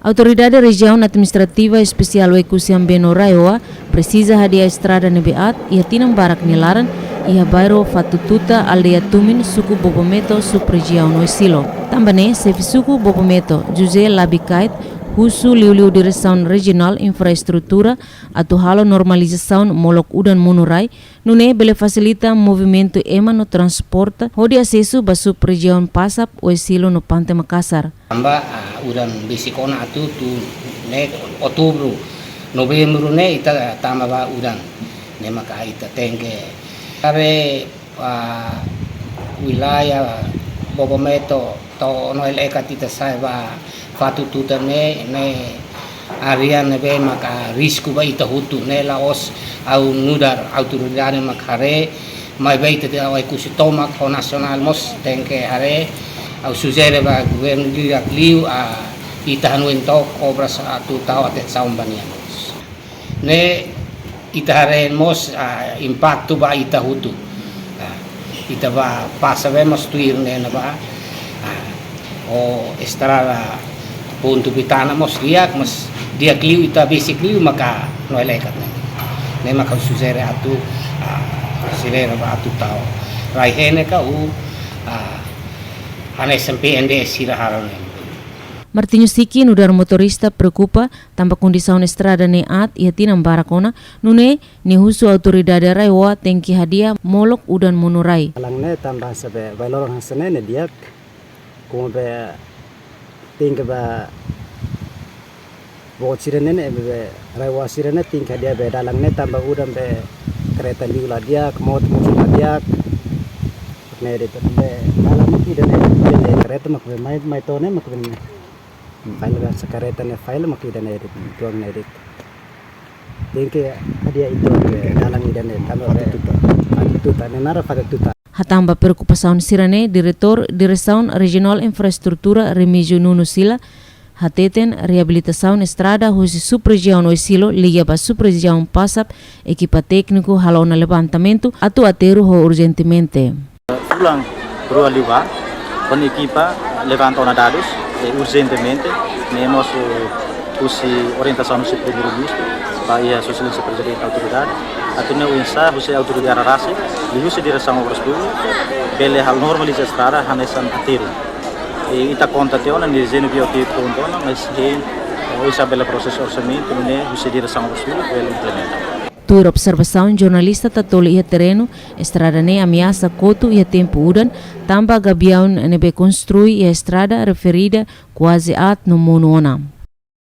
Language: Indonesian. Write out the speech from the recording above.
Autoridade Região Administrativa Especial Ekusiam Beno Raioa precisa hadia estrada nebeat ia tinam barak nilaran ia bairro Fatututa aldeia Tumin suku Bobometo subregião no Silo. Também chefe suku Bobometo José Labicait husu liu-liu direção regional infraestrutura atau halo normalização molok udan munurai nune bele facilita movimento ema no transporte hodi acesso ba subregião Pasap o Silo no Pantai Makassar. Amba udan bisikona atu tu ne Outubro, Novembro ne ita tama ba udan ne maka ita tenge kare wilayah Bobometo to no elekat ita sai ba Fatututa ne arian ne be maka risku ba ita hutu ne laos au nudar autoridade makare mai be ita ai kusitomak ho nasional mos tenge are au sugere ba governo dia liu ita hanuin to obras atu tau atet saumbanianos ne ita hare mos impacto ba ita hutu ita ba pasabemos tuir ne na ba o estrada punto bitana mos liak mas dia liu ita basically maka no elekat ne maka sugere atu sirena ba atu tau rai hene ka Martinho Siki nudar motorista preocupa tanpa kondisão estrada neat ia tinam barakona nune ni husu autoridade Raioa tengki hadia molok udan munurai. Alangnya tambah sabe balorong hasene ne dia como be tingka ba bocirene ne be Raioa sirene tingka dia be dalangnya tambah udan be kereta liula dia kemot musuh dia ne de be dalam ida ne kereta mak be mai tone mak be file ga kereta ne file mak ida ne tuang ne de tingke dia itu dalam ida ne tambah tuta ne nara pada tuta. Hatamba preocupação sirane diretor direção regional infraestrutura Remigio Nuno Sila hateten reabilitação estrada hoje subregião no Silo liga para subregião Pasap equipa técnico halona levantamento atu ateru ho urgentemente. Ulang perlu alivar con equipa levantando dados urgentemente nemos usi orientação se primeiro-ministro para a socialização presidente da autoridade atau uinsa usi autoridade rasa e usi direção obras públicas bele hal normaliza estrada hanesan atiru e ita contateona ni zeno bioti contona mas uisa bele processo orçamento ne usi direção obras públicas bele implementa. Tur observação jornalista tatoli ia terreno estrada ne ameaça coto ia tempo udan tamba gabiaun nebe construi ia estrada referida quase at no mono ona.